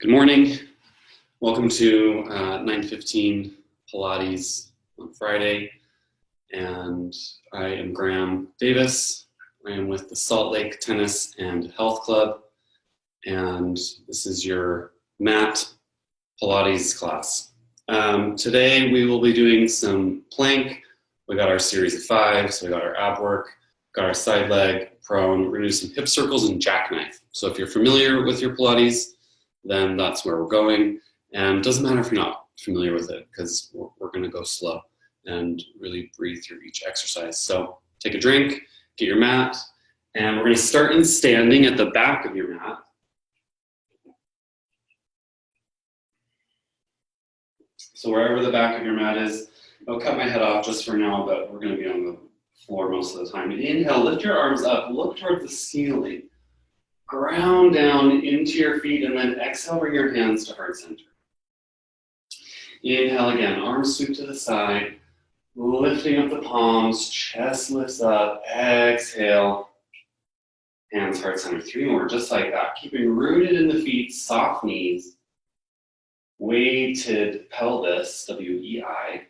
Good morning. Welcome to 9:15 Pilates on Friday. And I am Graham Davis. I am with the Salt Lake Tennis and Health Club. And this is your mat Pilates class. Today we will be doing some plank. We got our series of 5, so we got our ab work, got our side leg, prone. We're gonna do some hip circles and jackknife. So if you're familiar with your Pilates, then that's where we're going. And it doesn't matter if you're not familiar with it, because we're gonna go slow and really breathe through each exercise. So take a drink, get your mat, and we're gonna start in standing at the back of your mat. So wherever the back of your mat is, I'll cut my head off just for now, but we're gonna be on the floor most of the time. Inhale, lift your arms up, look towards the ceiling. Ground down into your feet, and then exhale, bring your hands to heart center. Inhale again, arms sweep to the side, lifting up the palms, chest lifts up, exhale, hands heart center. 3 more, just like that. Keeping rooted in the feet, soft knees, weighted pelvis, W-E-I.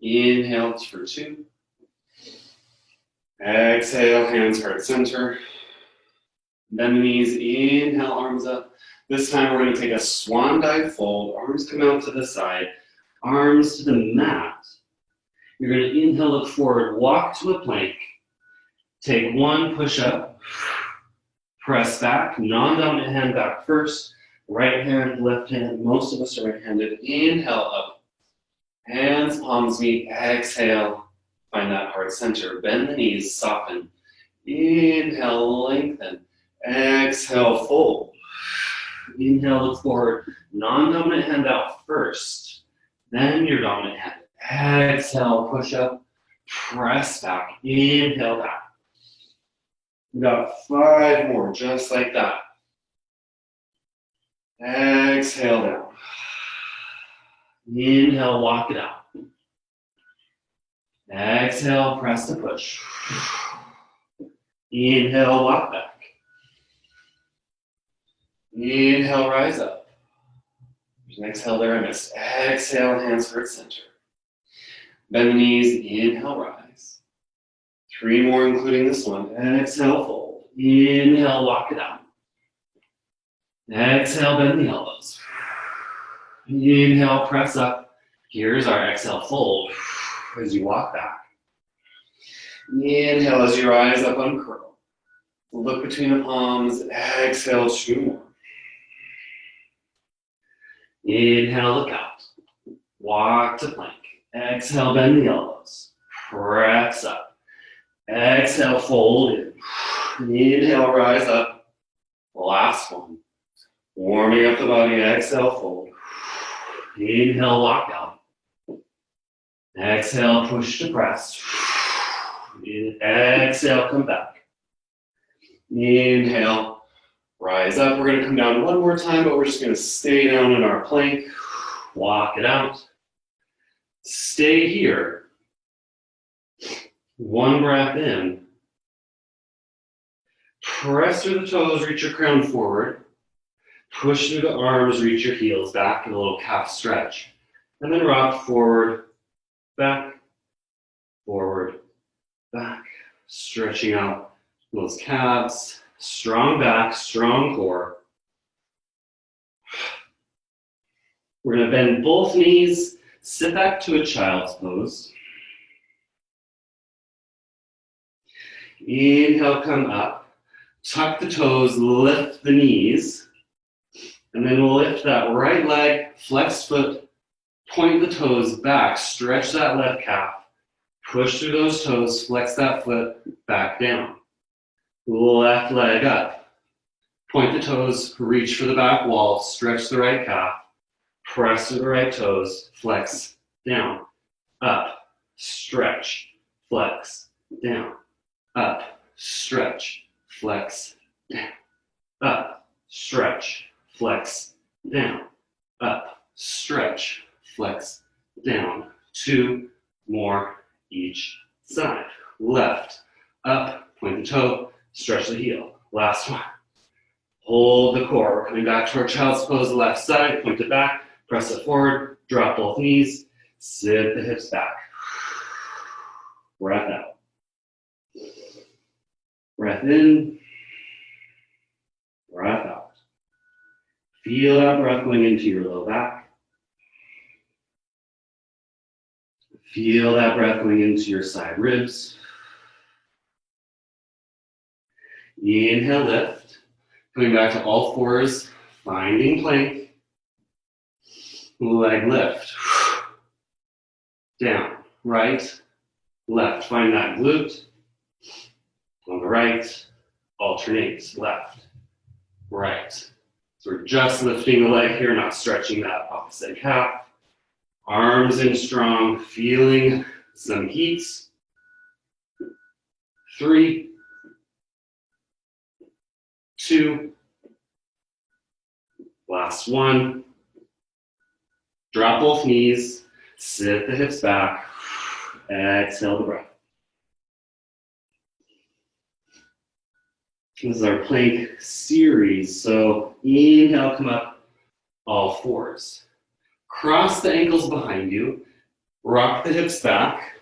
Inhale for 2. Exhale, hands heart center. Bend the knees, inhale, arms up. This time we're going to take a swan dive fold. Arms come out to the side, arms to the mat. You're going to inhale, look forward, walk to a plank. Take 1 push-up, press back, non-dominant hand back first. Right hand, left hand, most of us are right-handed. Inhale up, hands, palms meet, exhale. Find that heart center, bend the knees, soften. Inhale, lengthen. Exhale, fold. Inhale, look forward. Non-dominant hand out first, then your dominant hand. Exhale, push up, press back, inhale back. We got 5 more, just like that. Exhale down. Inhale, walk it out. Exhale, press to push. Inhale, walk back. Inhale, rise up. There's an exhale there I missed. Exhale, hands heart center. Bend the knees, inhale, rise. 3 more, including this one. Exhale, fold. Inhale, walk it out. Exhale, bend the elbows. Inhale, press up. Here's our exhale, fold as you walk back. Inhale as you rise up, uncurl. Look between the palms. Exhale, 2 more. Inhale, look out. Walk to plank. Exhale, bend the elbows. Press up. Exhale, fold in. Inhale, rise up. Last one. Warming up the body. Exhale, fold. Inhale, walk out. Exhale, push to press. Exhale, come back. Inhale. Rise up. We're going to come down 1 more time, but we're just going to stay down in our plank. Walk it out. Stay here. 1 breath in. Press through the toes, reach your crown forward. Push through the arms, reach your heels back in a little calf stretch. And then rock forward, back, stretching out those calves. Strong back, strong core. We're going to bend both knees, sit back to a child's pose. Inhale, come up. Tuck the toes, lift the knees. And then we'll lift that right leg, flexed foot, point the toes back, stretch that left calf. Push through those toes, flex that foot, back down. Left leg up. Point the toes, reach for the back wall, stretch the right calf, press through the right toes, flex, down, up, stretch, flex, down, up, stretch, flex, down, up, stretch, flex, down, up, stretch, flex, down. 2 more each side. Left, up, point the toe, stretch the heel. Last one. Hold the core. We're coming back to our child's pose, left side, point it back, press it forward, drop both knees, sit the hips back. Breath out. Breath in, breath out. Feel that breath going into your low back. Feel that breath going into your side ribs. Inhale, lift. Coming back to all fours, finding plank. Leg lift. Down, right, left. Find that glute. On the right, alternate, left, right. So we're just lifting the leg here, not stretching that opposite calf. Arms in strong, feeling some heat. 3, 2, last one. Drop both knees, sit the hips back, exhale the breath. This is our plank series. So inhale, come up, all fours. Cross the ankles behind you, rock the hips back,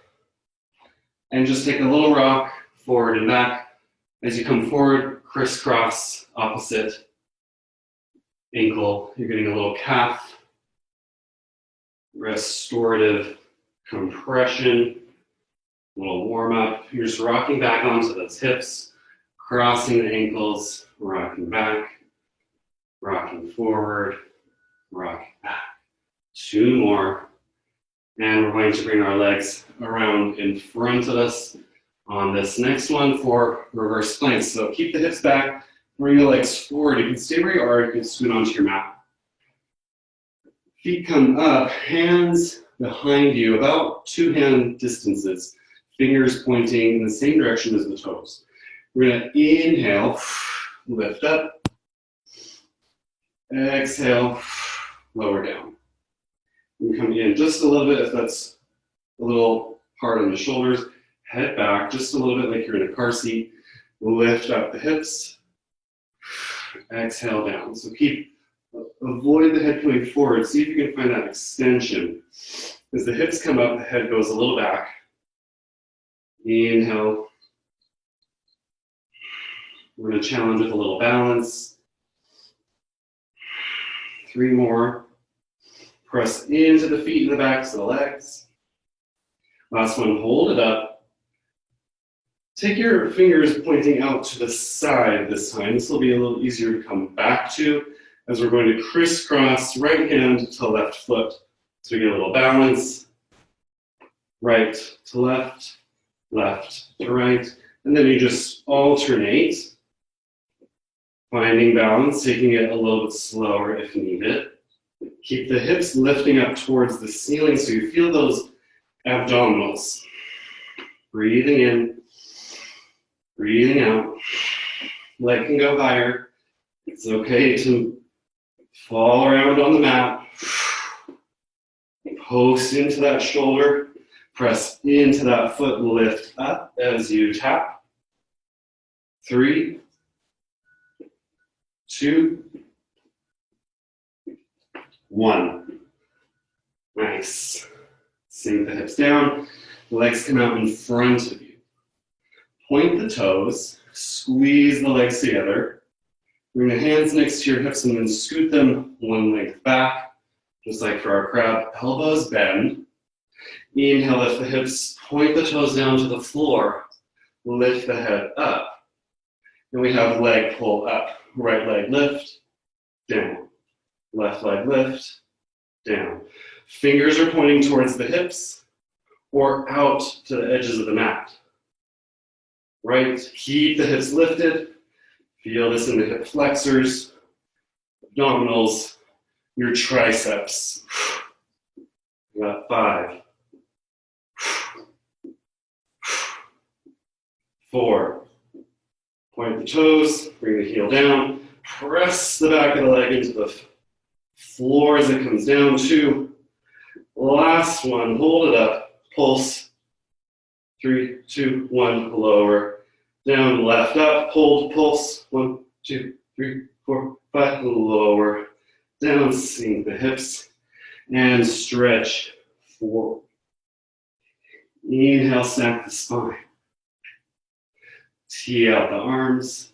and just take a little rock forward and back. As you come forward, crisscross opposite ankle. You're getting a little calf restorative compression, a little warm up. You're just rocking back onto those hips, crossing the ankles, rocking back, rocking forward, rocking back. 2 more. And we're going to bring our legs around in front of us on this next one for reverse planks. So keep the hips back, bring the legs forward. You can stay where you are, you can scoot onto your mat. Feet come up, hands behind you, about 2 hand distances, fingers pointing in the same direction as the toes. We're gonna inhale, lift up, exhale, lower down. You can come in just a little bit if that's a little hard on the shoulders. Head back just a little bit like you're in a car seat. Lift up the hips, exhale down. So avoid the head coming forward. See if you can find that extension. As the hips come up, the head goes a little back. Inhale. We're going to challenge with a little balance. 3 more. Press into the feet and the backs of the legs. Last one, hold it up. Take your fingers pointing out to the side this time. This will be a little easier to come back to as we're going to crisscross right hand to left foot. So we get a little balance. Right to left, left to right. And then you just alternate, finding balance, taking it a little bit slower if needed. Keep the hips lifting up towards the ceiling so you feel those abdominals. Breathing in, breathing out. Leg can go higher. It's okay to fall around on the mat. Post into that shoulder. Press into that foot. Lift up as you tap. 3, 2, 1. Nice. Sink the hips down. Legs come out in front of you. Point the toes. Squeeze the legs together. Bring the hands next to your hips and then scoot them 1 length back. Just like for our crab, elbows bend. Inhale, lift the hips. Point the toes down to the floor. Lift the head up. And we have leg pull up. Right leg lift, down. Left leg lift, down. Fingers are pointing towards the hips or out to the edges of the mat. Right, keep the hips lifted. Feel this in the hip flexors, abdominals, your triceps. We got 5, 4. Point the toes, bring the heel down. Press the back of the leg into the floor as it comes down. 2. Last one, hold it up, pulse. 3, 2, 1, lower. Down, left up, hold, pulse. 1, 2, 3, 4, 5, lower, down, sink the hips, and stretch forward. Inhale, stack the spine. Tee out the arms.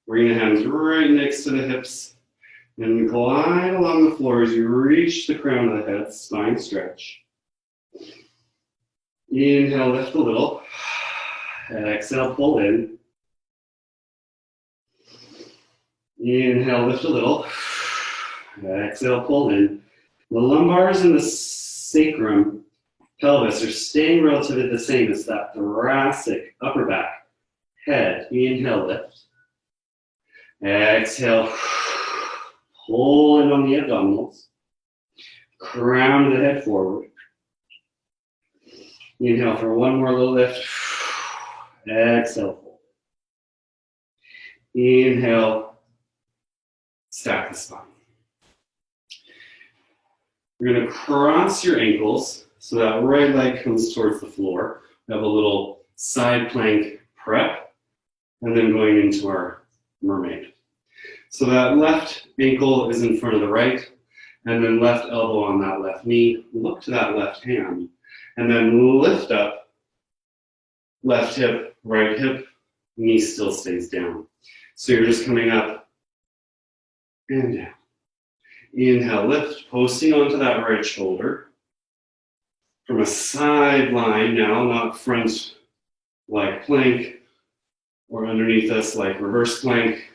Bring the hands right next to the hips and glide along the floor as you reach the crown of the head, spine stretch. Inhale, lift a little. Exhale, pull in. Inhale, lift a little. Exhale, pull in. The lumbars and the sacrum, pelvis are staying relatively the same as that thoracic, upper back, head. Inhale, lift. Exhale, pull in on the abdominals. Crown of the head forward. Inhale for one more little lift. Exhale, fold. Inhale, stack the spine. You're going to cross your ankles so that right leg comes towards the floor. We have a little side plank prep, and then going into our mermaid. So that left ankle is in front of the right, and then left elbow on that left knee. Look to that left hand, and then lift up, left hip, right hip, knee still stays down. So you're just coming up and down. Inhale, lift, posting onto that right shoulder. From a side line now, not front like plank, or underneath us like reverse plank.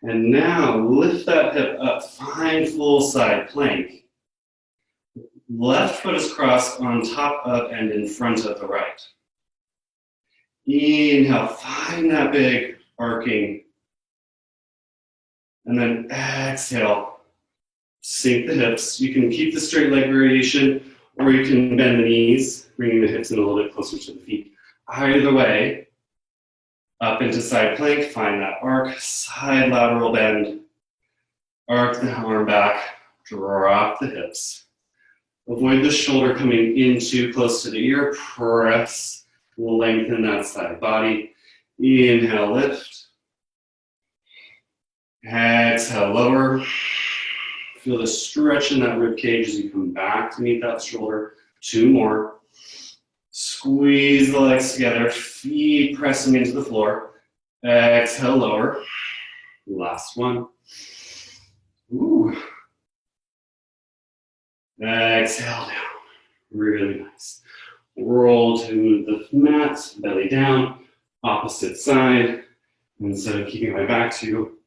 And now lift that hip up, find full side plank. Left foot is crossed on top of and in front of the right. Inhale, find that big arcing. And then exhale, sink the hips. You can keep the straight leg variation, or you can bend the knees, bringing the hips in a little bit closer to the feet. Either way, up into side plank, find that arc, side lateral bend, arc the arm back, drop the hips. Avoid the shoulder coming in too close to the ear, press, lengthen that side body. Inhale, lift. Exhale, lower. Feel the stretch in that rib cage as you come back to meet that shoulder. 2 more. Squeeze the legs together, feet pressing into the floor. Exhale, lower. Last one. Ooh. Exhale down. Really nice. Roll to the mat, belly down, opposite side. Instead of keeping my back to you,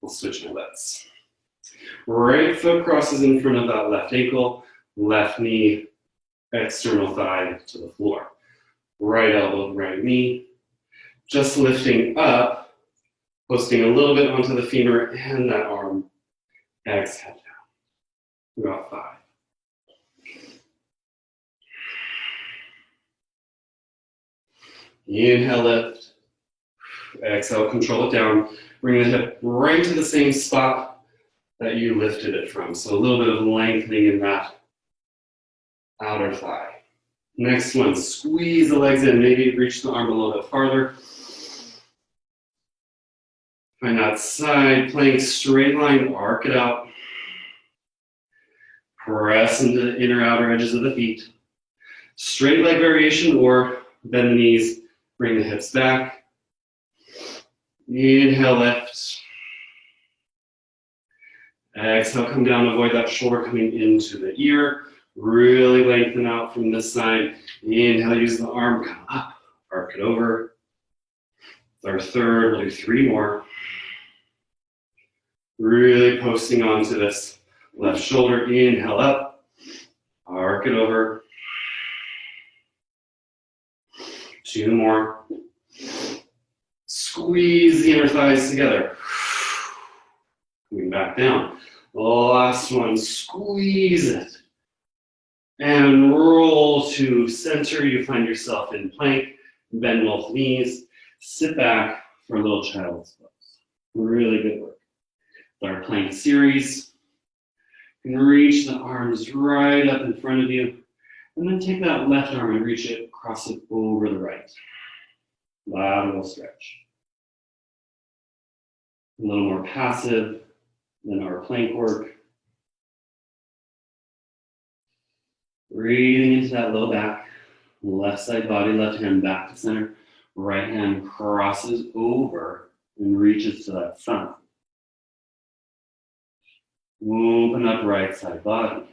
we'll switch my legs. Right foot crosses in front of that left ankle, left knee, external thigh to the floor. Right elbow, right knee. Just lifting up, posting a little bit onto the femur and that arm. Exhale down. About 5. Inhale, lift. Exhale, control it down. Bring the hip right to the same spot that you lifted it from. So a little bit of lengthening in that outer thigh. Next one, squeeze the legs in. Maybe reach the arm a little bit farther. Find that side plank, straight line, arc it out. Press into the inner outer edges of the feet. Straight leg variation or bend the knees, bring the hips back. Inhale, lift. Exhale, come down, avoid that shoulder coming into the ear. Really lengthen out from this side. Inhale, use the arm, come up, arc it over. Our third, we'll do 3 more. Really posting onto this left shoulder. Inhale up, arc it over. 2 more. Squeeze the inner thighs together. Coming back down. Last one, squeeze it. And roll to center. You find yourself in plank. Bend both knees. Sit back for a little child's pose. Really good work. Our plank series. You can reach the arms right up in front of you. And then take that left arm and reach it, cross it over the right. Lateral stretch. A little more passive than our plank work. Breathing into that low back, left side body, left hand back to center, right hand crosses over and reaches to that front. Open up right side body.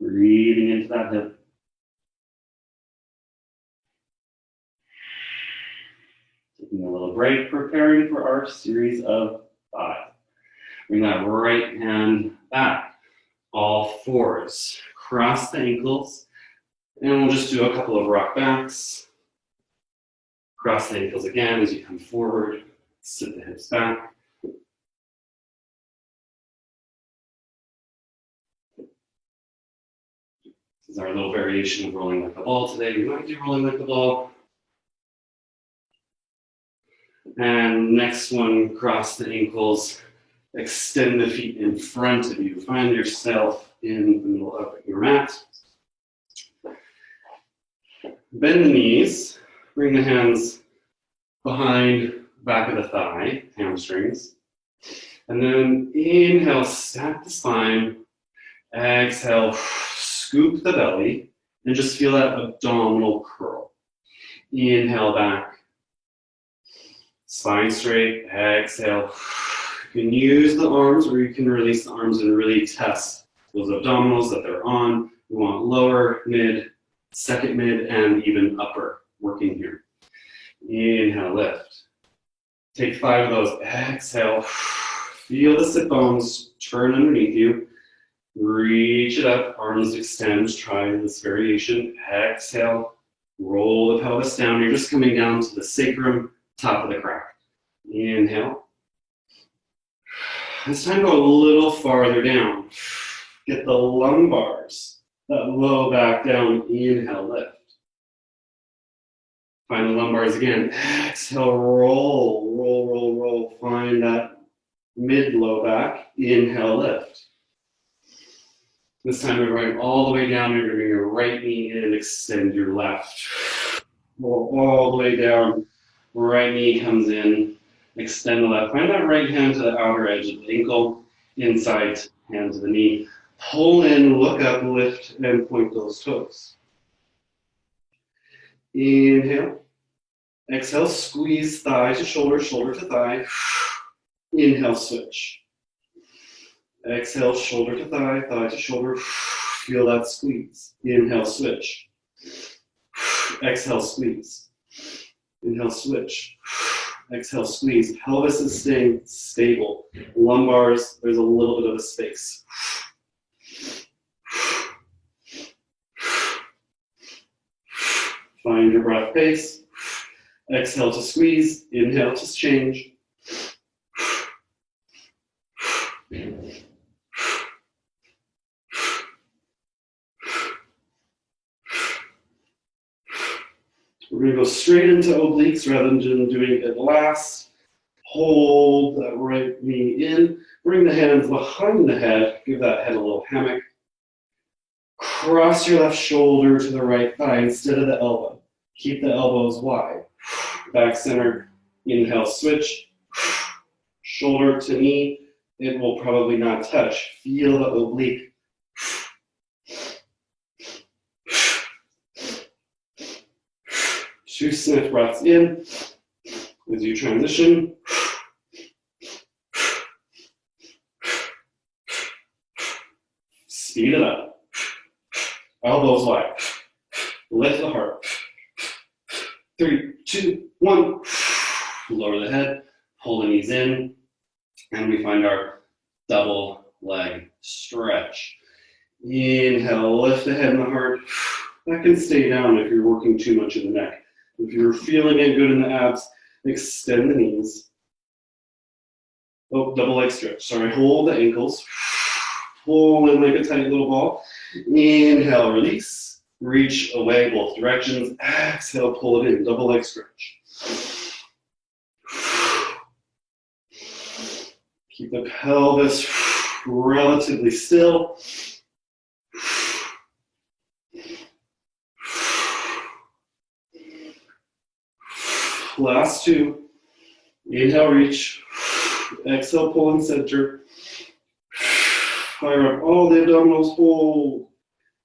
Breathing into that hip. Taking a little break, preparing for our series of 5. Bring that right hand back. All fours. Cross the ankles. And we'll just do a couple of rock backs. Cross the ankles again as you come forward. Sit the hips back. This is our little variation of rolling like a ball today. We might do rolling like a ball. And next one, cross the ankles. Extend the feet in front of you. Find yourself in the middle of your mat. Bend the knees. Bring the hands behind back of the thigh, hamstrings. And then inhale, stack the spine. Exhale, scoop the belly. And just feel that abdominal curl. Inhale back. Spine straight. Exhale. You can use the arms or you can release the arms and really test those abdominals that they're on. We want lower, mid, second mid, and even upper working here. Inhale, lift. Take 5 of those. Exhale. Feel the sit bones turn underneath you. Reach it up. Arms extend. Try this variation. Exhale. Roll the pelvis down. You're just coming down to the sacrum, top of the crack. Inhale. It's time to go a little farther down. Get the lumbars, that low back down. Inhale, lift. Find the lumbars again. Exhale, roll, roll, roll, roll. Find that mid-low back. Inhale, lift. This time we're going all the way down. You're going to bring your right knee in and extend your left. Roll all the way down. Right knee comes in. Extend the left. Find that right hand to the outer edge of the ankle. Inside hand to the knee. Pull in, look up, lift, and point those toes. Inhale. Exhale, squeeze thigh to shoulder, shoulder to thigh. Inhale, switch. Exhale, shoulder to thigh, thigh to shoulder. Feel that squeeze. Inhale, switch. Exhale, squeeze. Inhale, switch. Exhale, squeeze. Pelvis is staying stable. Lumbars, there's a little bit of a space. Find your breath pace. Exhale to squeeze. Inhale to change. We're going to go straight into obliques rather than doing it last. Hold that right knee in. Bring the hands behind the head. Give that head a little hammock. Cross your left shoulder to the right thigh instead of the elbow. Keep the elbows wide. Back center. Inhale, switch. Shoulder to knee. It will probably not touch. Feel the oblique. 2 sniff breaths in as you transition. Speed it up. Elbows wide. Lift the heart. 3, 2, 1. Lower the head. Pull the knees in. And we find our double leg stretch. Inhale, lift the head and the heart. That can stay down if you're working too much in the neck. If you're feeling it good in the abs, extend the knees. Oh, double leg stretch. Sorry, hold the ankles. Pull in like a tight little ball. Inhale, release. Reach away both directions. Exhale, pull it in. Double leg stretch. Keep the pelvis relatively still. Last 2. Inhale, reach. Exhale, pull and center. Fire up all the abdominals, hold.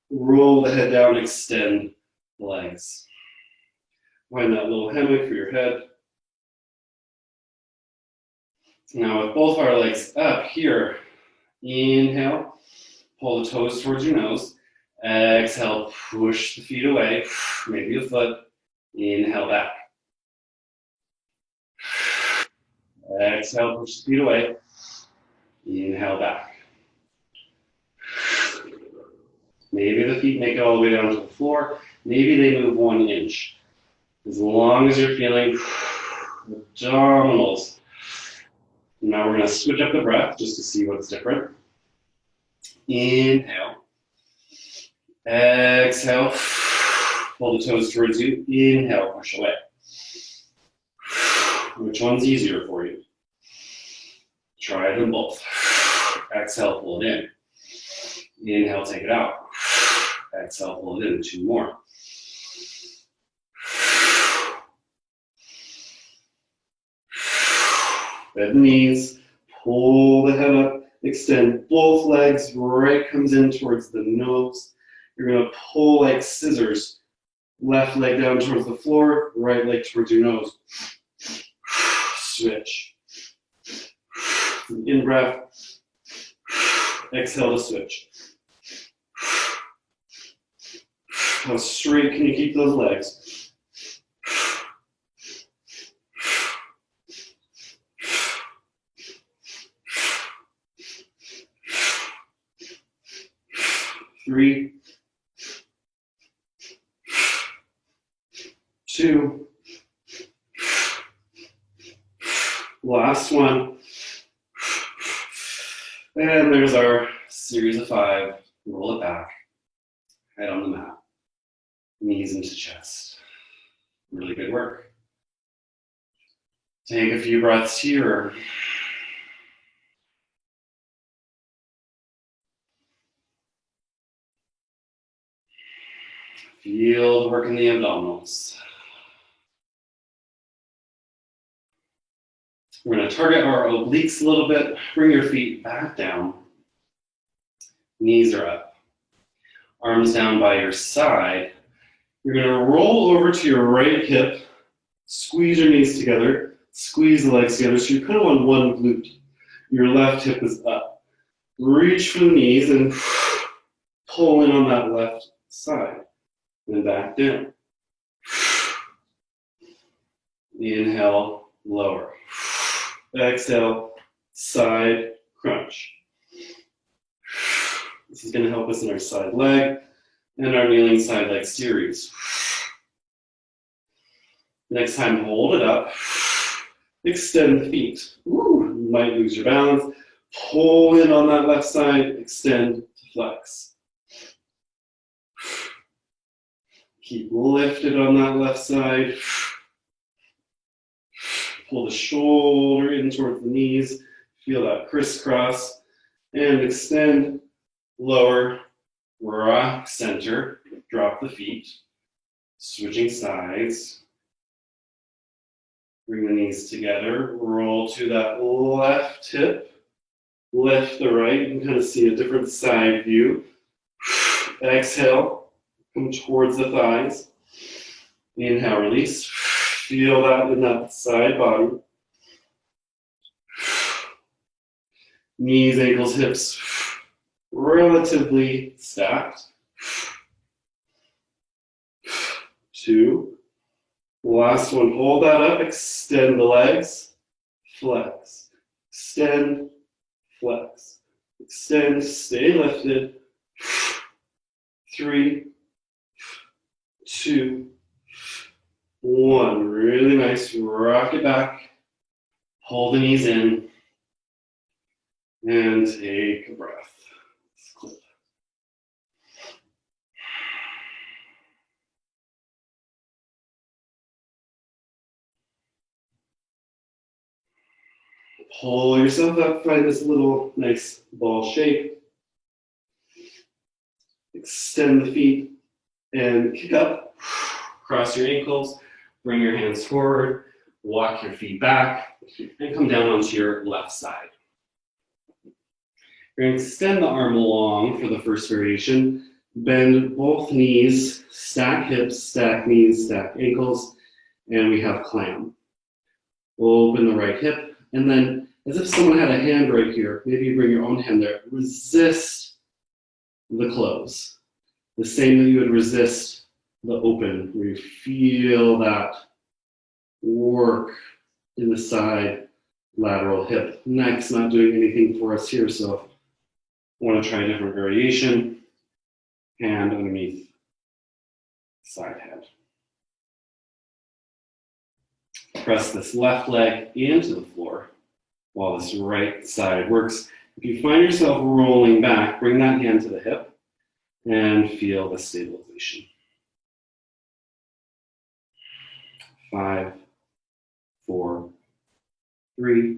Roll the head down, extend the legs. Find that little hammock for your head. Now with both our legs up here, inhale, pull the toes towards your nose. Exhale, push the feet away, maybe a foot. Inhale back. Exhale, push the feet away. Inhale back. Maybe the feet make it all the way down to the floor. Maybe they move 1 inch. As long as you're feeling abdominals. Now we're going to switch up the breath just to see what's different. Inhale. Exhale. Pull the toes towards you. Inhale, push away. Which one's easier for you? Try them both. Exhale, pull it in. Inhale, take it out. Exhale, pull it in. 2 more. Bend the knees. Pull the head up. Extend both legs. Right comes in towards the nose. You're going to pull like scissors. Left leg down towards the floor. Right leg towards your nose. Switch. In breath. Exhale to switch. How straight can you keep those legs? Three, 2, last one. And there's our series of 5. Roll it back. Head on the mat. Knees into chest. Really good work. Take a few breaths here. Feel the work in the abdominals. We're going to target our obliques a little bit. Bring your feet back down. Knees are up. Arms down by your side. You're going to roll over to your right hip. Squeeze your knees together. Squeeze the legs together so you're kind of on one glute. Your left hip is up. Reach for the knees and pull in on that left side. Then back down. Inhale, lower. Exhale, side crunch. This is going to help us in our side leg and our kneeling side leg series. Next time, hold it up. Extend the feet. Ooh, you might lose your balance. Pull in on that left side. Extend to flex. Keep lifted on that left side. Pull the shoulder in towards the knees. Feel that crisscross. And extend, lower, rock center. Drop the feet. Switching sides. Bring the knees together. Roll to that left hip. Lift the right. You can kind of see a different side view. Exhale. Come towards the thighs. Inhale, release. Feel that in that side body. Knees, ankles, hips, relatively stacked. 2. Last one, hold that up. Extend the legs. Flex. Extend, flex. Extend, stay lifted. 3, 2, 1. Really nice. Rock it back. Pull the knees in. And take a breath. Pull yourself up. Find this little nice ball shape. Extend the feet and kick up. Cross your ankles. Bring your hands forward. Walk your feet back. and come down onto your left side. You're going to extend the arm long for the first variation. Bend both knees, stack hips, stack knees, stack ankles, and we have clam. We'll open the right hip, and then as if someone had a hand right here, maybe you bring your own hand there. Resist the close. The same that you would resist the open, where you feel that work in the side lateral hip. Neck's not doing anything for us here, so I want to try a different variation. Hand underneath side head. Press this left leg into the floor while this right side works. If you find yourself rolling back, bring that hand to the hip and feel the stabilization. 5, 4, 3,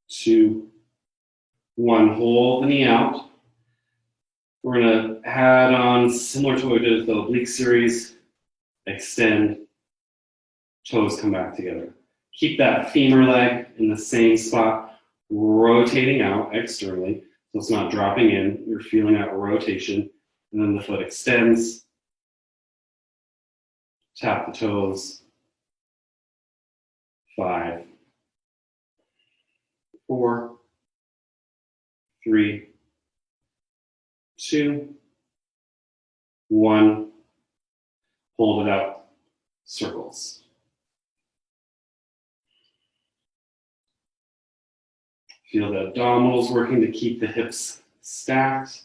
2, 1. Hold the knee out. We're going to add on, similar to what we did with the oblique series, extend, toes come back together. Keep that femur leg in the same spot, rotating out externally, so it's not dropping in. You're feeling that rotation, and then the foot extends. Tap the toes. 5, 4, 3, 2, 1. Hold it out. Circles. Feel the abdominals working to keep the hips stacked.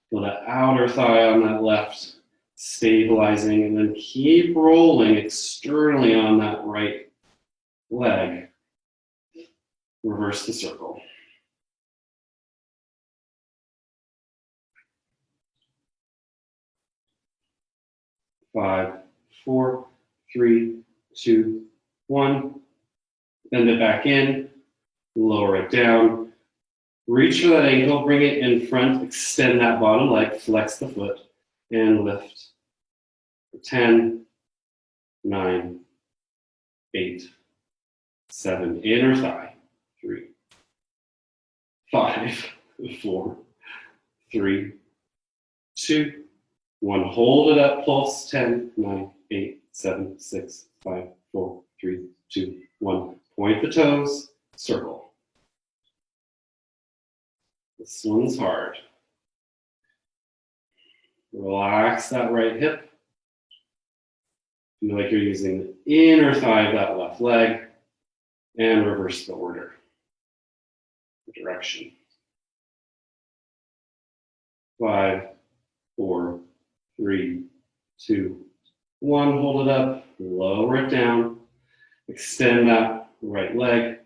Feel the outer thigh on that left stabilizing, and then keep rolling externally on that right leg. Reverse the circle. 5, 4, 3, 2, 1. Bend it back in, lower it down. Reach for that ankle, bring it in front, extend that bottom leg, flex the foot, and lift. 10, 9, 8, 7, inner thigh. 3, 5, 4, 3, 2, 1. Hold it up, pulse. 10, 9, 8, 7, 6, 5, 4, 3, 2, 1. Point the toes, circle. This one's hard. Relax that right hip. Feel like you're using the inner thigh of that left leg, and reverse the order, the direction. 5, 4, 3, 2, 1. Hold it up, lower it down, extend that right leg,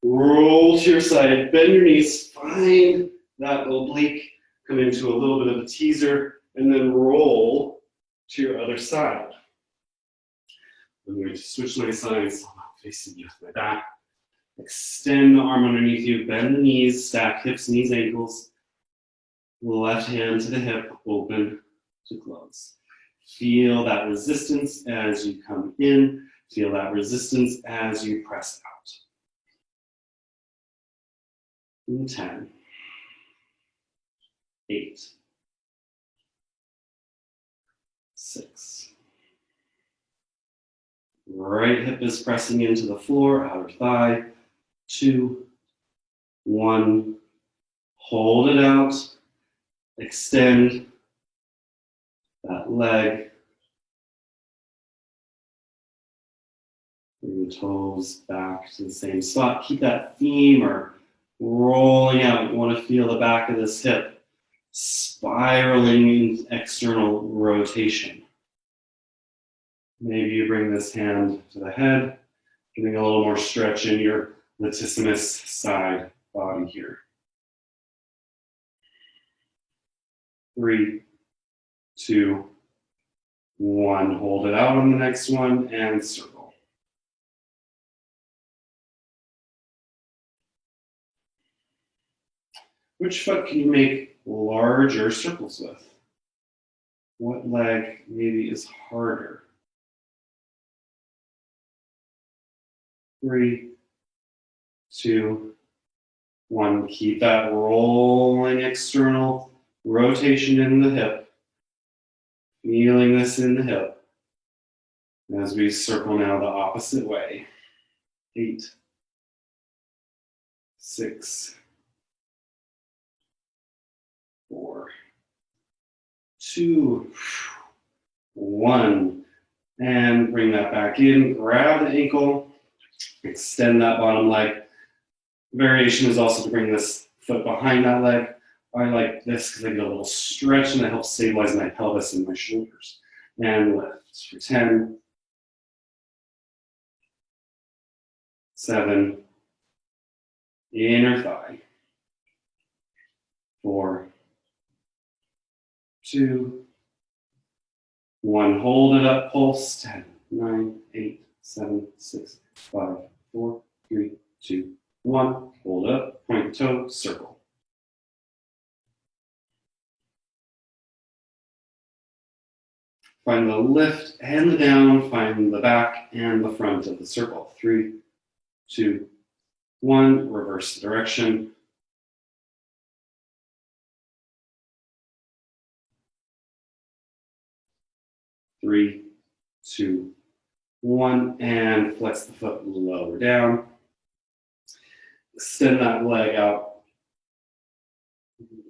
roll to your side, bend your knees, find that oblique, come into a little bit of a teaser, and then roll to your other side. I'm going to switch my sides, so I'm not facing you with my back. Extend the arm underneath you, bend the knees, stack hips, knees, ankles. Left hand to the hip, open to close. Feel that resistance as you come in. Feel that resistance as you press out. And 10, 8, 6. Right hip is pressing into the floor, outer thigh. 2, 1. Hold it out. Extend that leg. Bring the toes back to the same spot. Keep that femur rolling out. You want to feel the back of this hip spiraling in external rotation. Maybe you bring this hand to the head, getting a little more stretch in your latissimus side body here. 3, 2, 1. Hold it out on the next one and circle. Which foot can you make larger circles with? What leg maybe is harder? 3, 2, 1. Keep that rolling external rotation in the hip. Feeling this in the hip. As we circle now the opposite way. 8, 6, 4, 2, 1. And bring that back in. Grab the ankle. Extend that bottom leg. Variation is also to bring this foot behind that leg. I like this because I get a little stretch and it helps stabilize my pelvis and my shoulders. And lift for 10, 7, inner thigh, 4, 2, 1. Hold it up, pulse. 10, 9, 8, 7, 6, 5, 4, 3, 2, 1. Hold up, point the toe, circle. Find the lift and the down, find the back and the front of the circle. 3, 2, 1. Reverse the direction. 3, 2, 1. And flex the foot lower down. Extend that leg out.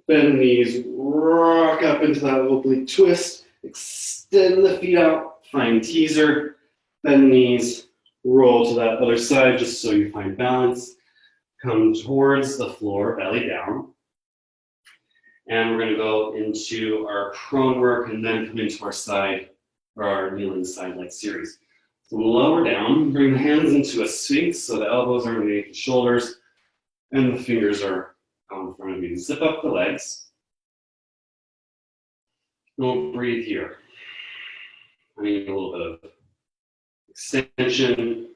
Bend the knees, rock up into that oblique twist. Extend the feet out, find teaser. Bend the knees, roll to that other side just so you find balance. Come towards the floor, belly down. And we're going to go into our prone work and then come into our side, or our kneeling side leg series. So lower down, bring the hands into a sphinx so the elbows are underneath the shoulders and the fingers are out in front of you. Zip up the legs. Don't breathe here. I need a little bit of extension,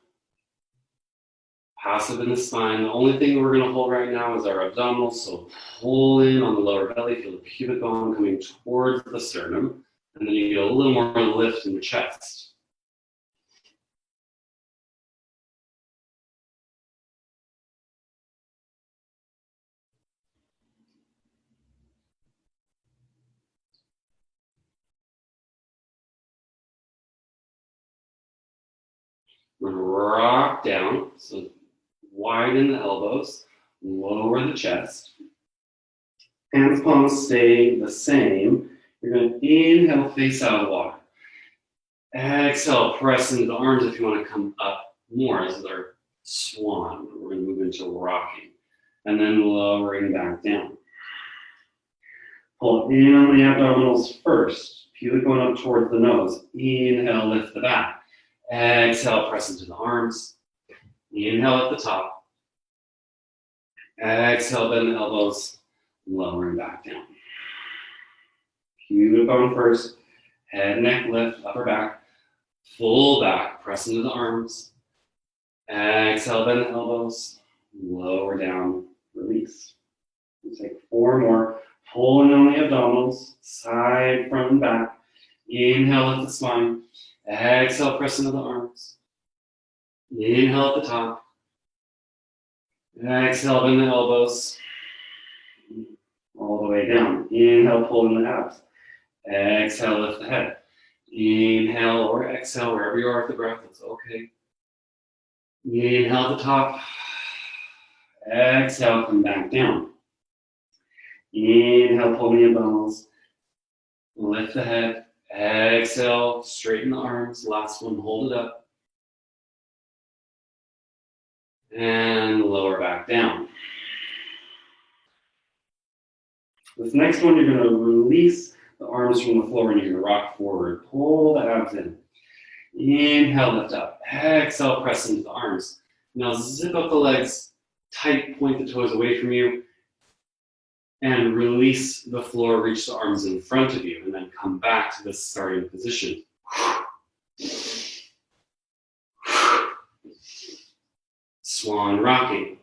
passive in the spine. The only thing we're going to hold right now is our abdominals. So pull in on the lower belly, feel the pubic bone coming towards the sternum, and then you get a little more lift in the chest. We're going to rock down, so widen the elbows, lower the chest. Hands, palms stay the same. You're going to inhale, face out of the water. Exhale, press into the arms if you want to come up more as our swan. We're going to move into rocking. And then lowering back down. Pull in on the abdominals first. Pubic going up towards the nose. Inhale, lift the back. Exhale, press into the arms. Inhale at the top. Exhale, bend the elbows, lowering back down. Pubic bone first. Head, neck, lift, upper back. Full back, press into the arms. Exhale, bend the elbows, lower down, release. We'll take 4 more. Pulling on the abdominals, side, front, and back. Inhale, lift the spine. Exhale, press into the arms. Inhale at the top. Exhale, bend the elbows. All the way down. Inhale, pull in the abs. Exhale, lift the head. Inhale or exhale, wherever you are with the breath, it's okay. Inhale at the top. Exhale, come back down. Inhale, pull the abdominals. Lift the head. Exhale, straighten the arms. Last one, hold it up. And lower back down. This next one, you're going to release the arms from the floor and you're going to rock forward. Pull the abs in. Inhale, lift up. Exhale, press into the arms. Now zip up the legs, tight, point the toes away from you, and release the floor, reach the arms in front of you, and then come back to this starting position. Swan rocking.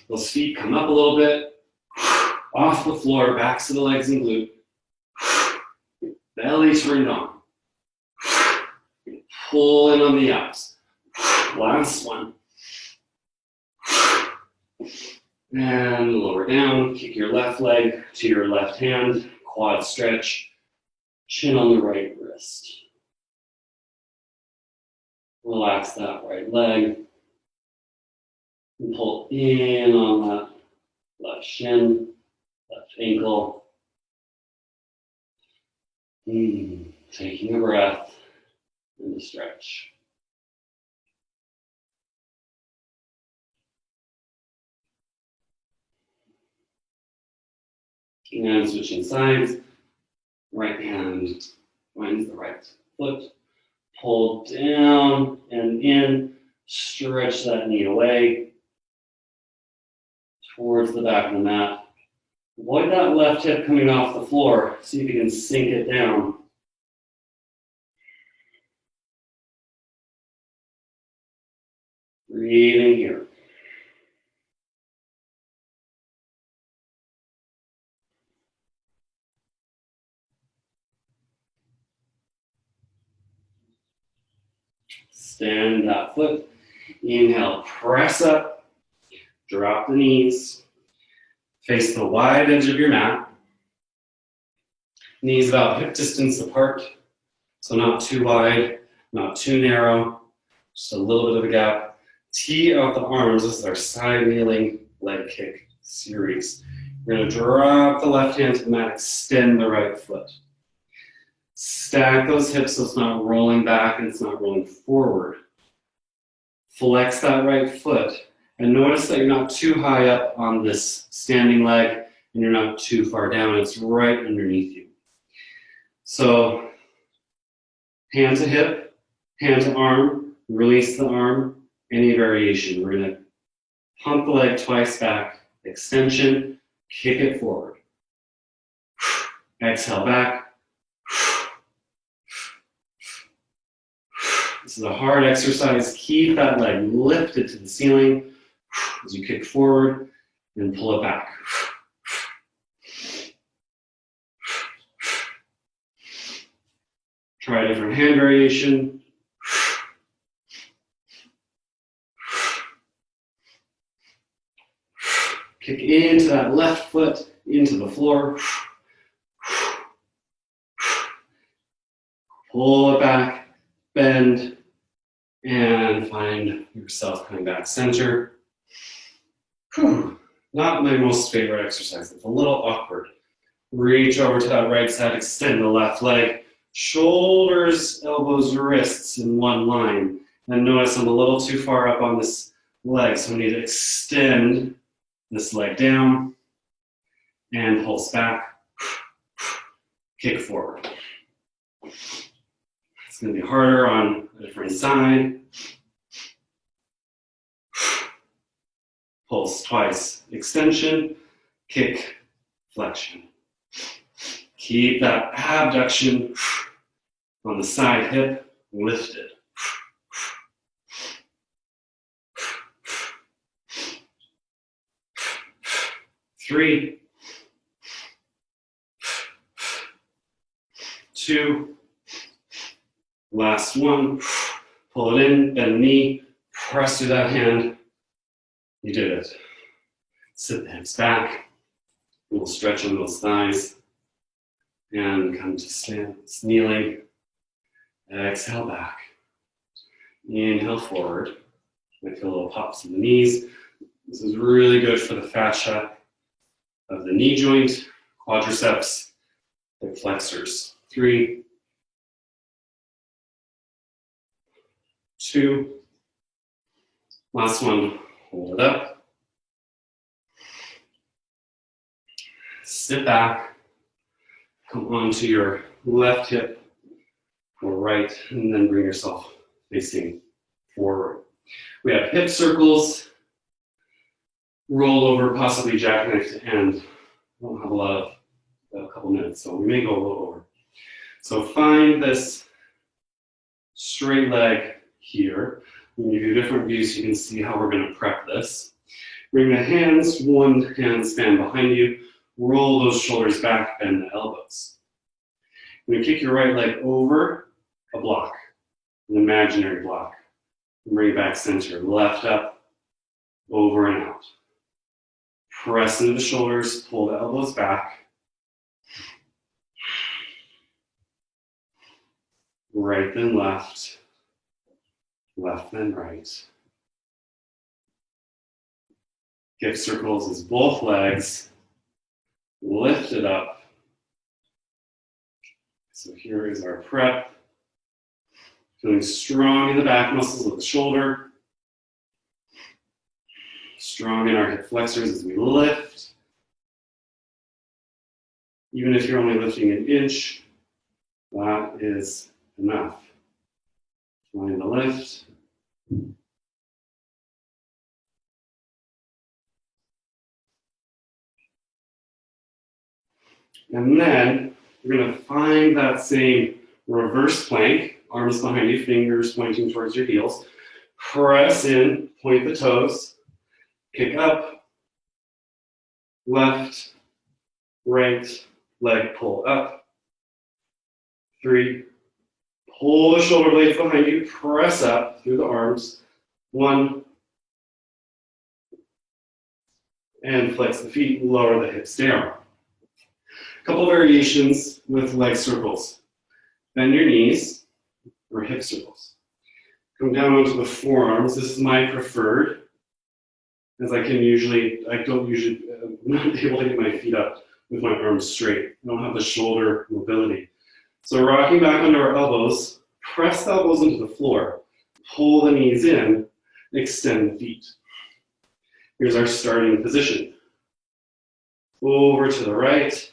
Those feet come up a little bit, off the floor, backs of the legs and glute. Belly turned on. Pull in on the abs. Last one. And lower down, kick your left leg to your left hand, quad stretch, chin on the right wrist. Relax that right leg. And pull in on that left shin, left ankle. Taking a breath and a stretch. And switching sides, right hand finds the right foot, pull down and in, stretch that knee away towards the back of the mat. Avoid that left hip coming off the floor. See if you can sink it down. Breathing here. Stand that foot. Inhale, press up. Drop the knees. Face the wide edge of your mat. Knees about hip distance apart. So not too wide, not too narrow. Just a little bit of a gap. Tee out the arms. This is our side kneeling leg kick series. We're going to drop the left hand to the mat, extend the right foot. Stack those hips so it's not rolling back and it's not rolling forward. Flex that right foot and notice that you're not too high up on this standing leg and you're not too far down. It's right underneath you. So hand to hip, hand to arm, release the arm, any variation. We're going to pump the leg twice back, extension, kick it forward. Exhale back. This is a hard exercise. Keep that leg lifted to the ceiling as you kick forward and pull it back. Try a different hand variation. Kick into that left foot, into the floor. Pull it back, bend, and find yourself coming back center. Not my most favorite exercise. It's a little awkward. Reach over to that right side, extend the left leg. Shoulders, elbows, wrists in one line. And notice I'm a little too far up on this leg, so I need to extend this leg down and pulse back. Kick forward. It's going to be harder on a different side. Pulse twice. Extension, kick, flexion. Keep that abduction on the side hip lifted. 3, 2, last one. Pull it in, bend the knee, press through that hand. You did it. Sit the hips back. A little stretch on those thighs. And come to stand, it's kneeling. Exhale back. Inhale forward. Might feel little pops in the knees. This is really good for the fascia of the knee joint, quadriceps, hip flexors. 3, 2, last one. Hold it up. Sit back. Come onto your left hip or right, and then bring yourself facing forward. We have hip circles, roll over, possibly jackknife to end. I don't have a couple minutes, so we may go a little over. So find this straight leg here. I'm going to give you different views so you can see how we're going to prep this. Bring the hands, one hand span behind you. Roll those shoulders back, bend the elbows. You're going to kick your right leg over a block, an imaginary block. Bring back center, left up, over and out. Press into the shoulders, pull the elbows back. Right then left, left then right. Hip circles as both legs lifted up. So here is our prep. Feeling strong in the back muscles of the shoulder. Strong in our hip flexors as we lift. Even if you're only lifting an inch, that is enough. Find the lift. And then you're going to find that same reverse plank, arms behind you, fingers pointing towards your heels. Press in, point the toes, kick up, left, right, leg pull up. 3, pull the shoulder blades behind you, press up through the arms. 1, and flex the feet, lower the hips down. A couple variations with leg circles. Bend your knees, or hip circles. Come down onto the forearms. This is my preferred, as I'm not able to get my feet up with my arms straight. I don't have the shoulder mobility. So rocking back under our elbows, press the elbows into the floor, pull the knees in, extend the feet. Here's our starting position. Over to the right,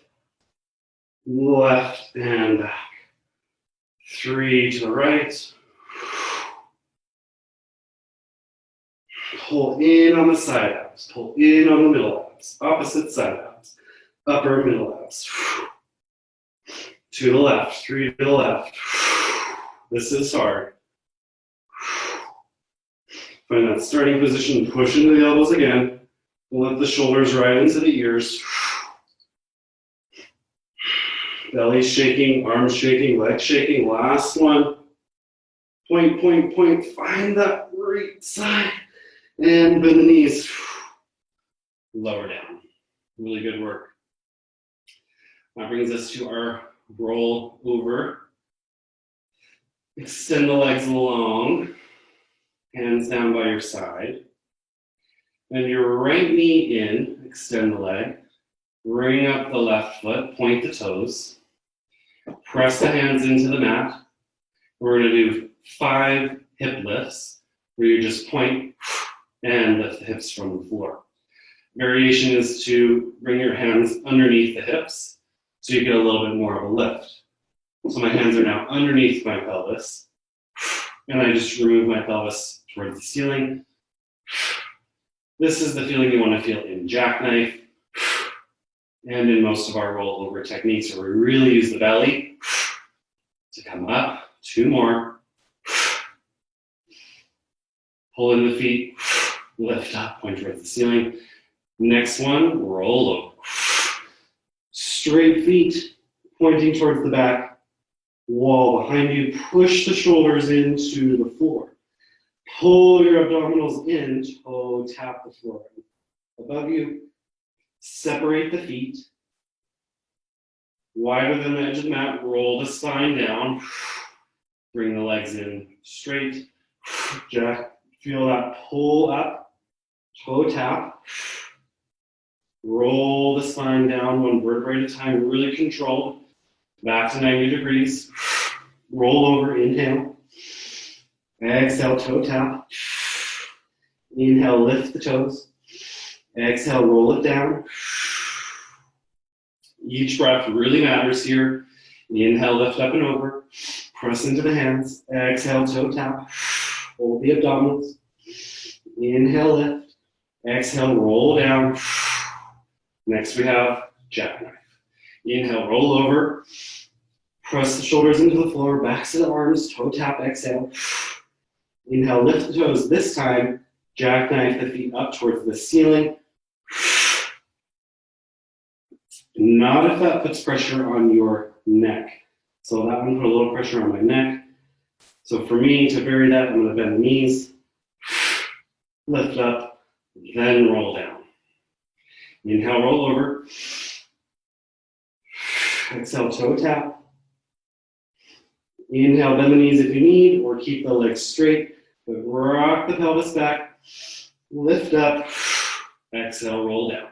left and back. 3 to the right. Pull in on the side abs, pull in on the middle abs, opposite side abs, upper middle abs. To the left, 3 to the left. This is hard. Find that starting position, push into the elbows again. Let the shoulders right into the ears. Belly shaking, arms shaking, legs shaking. Last one. Point, point, point. Find that right side. And bend the knees. Lower down. Really good work. That brings us to our roll over. Extend the legs long. Hands down by your side. And your right knee in. Extend the leg. Bring up the left foot. Point the toes. Press the hands into the mat. We're going to do 5 hip lifts where you just point and lift the hips from the floor. Variation is to bring your hands underneath the hips so you get a little bit more of a lift. So my hands are now underneath my pelvis and I just remove my pelvis towards the ceiling. This is the feeling you want to feel in jackknife and in most of our rollover techniques where we really use the belly to come up. 2 more. Pull in the feet, lift up, point towards the ceiling. Next one, roll over. Straight feet pointing towards the back. Wall behind you. Push the shoulders into the floor. Pull your abdominals in, toe tap the floor. Above you, separate the feet. Wider than the edge of the mat, roll the spine down. Bring the legs in straight. Jack, feel that pull up, toe tap. Roll the spine down 1 vertebrae at a time, really controlled. Back to 90 degrees. Roll over, inhale. Exhale, toe tap. Inhale, lift the toes. Exhale, roll it down. Each breath really matters here. Inhale, lift up and over. Press into the hands. Exhale, toe tap. Hold the abdominals. Inhale, lift. Exhale, roll down. Next we have jackknife. Inhale, roll over. Press the shoulders into the floor. Backs to the arms. Toe tap, exhale. Inhale, lift the toes. This time, jackknife the feet up towards the ceiling. Not if that puts pressure on your neck. So that one put a little pressure on my neck. So for me to vary that, I'm going to bend the knees, lift up, then roll down. Inhale, roll over. Exhale, toe tap. Inhale, bend the knees if you need, or keep the legs straight, but rock the pelvis back, lift up, exhale, roll down.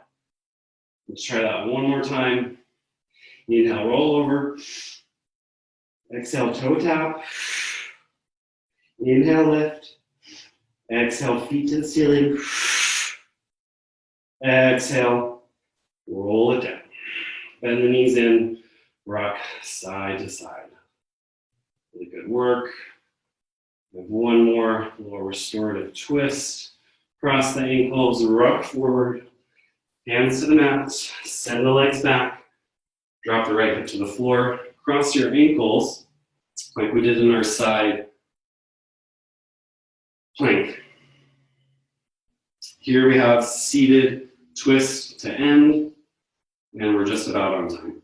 Let's try that one more time. Inhale, roll over. Exhale, toe tap. Inhale, lift. Exhale, feet to the ceiling. Exhale, roll it down. Bend the knees in, rock side to side. Really good work. We have one more little restorative twist. Cross the ankles, rock forward. Hands to the mat, send the legs back. Drop the right hip to the floor. Cross your ankles like we did in our side plank. Here we have seated twist to end, and we're just about on time.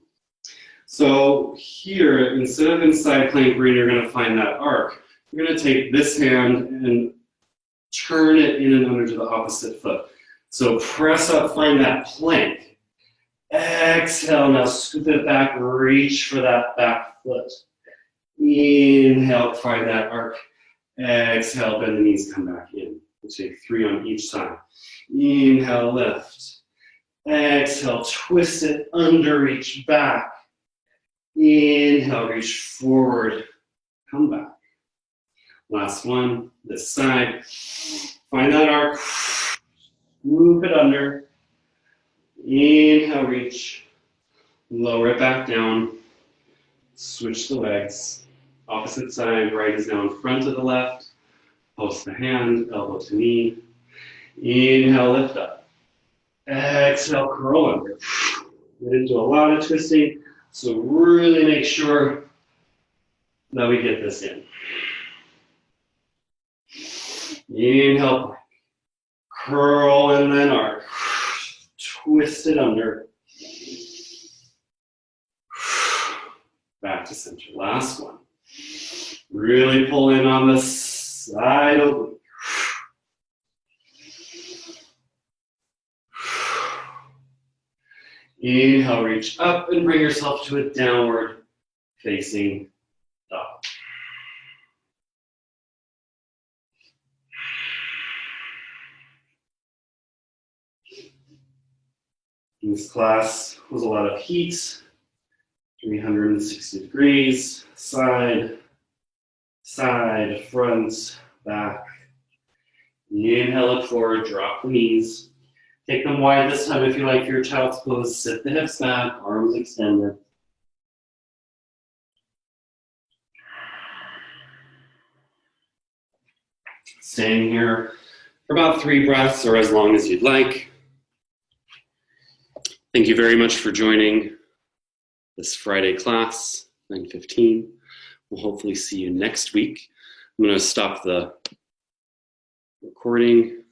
So here, instead of in side plank where you're going to find that arc, you're going to take this hand and turn it in and under to the opposite foot. So press up, find that plank. Exhale, now scoop it back, reach for that back foot. Inhale, find that arc. Exhale, bend the knees, come back in. We'll take 3 on each side. Inhale, lift. Exhale, twist it, under, reach back. Inhale, reach forward, come back. Last one, this side. Find that arc, swoop it under. Inhale, reach, lower it back down. Switch the legs. Opposite side, right is now in front of the left. Post the hand, elbow to knee. Inhale, lift up. Exhale, curl under. Get into a lot of twisting, so really make sure that we get this in. Inhale, curl and then arc. Twist it under. Back to center. Last one. Really pull in on the side oblique. Inhale, reach up and bring yourself to a downward facing dog. This class was a lot of heat, 360 degrees, side, side, front, back. Inhale, look forward, drop the knees. Take them wide this time if you like your child's pose. Sit the hips back, arms extended. Staying here for about 3 breaths or as long as you'd like. Thank you very much for joining this Friday class, 9:15. We'll hopefully see you next week. I'm going to stop the recording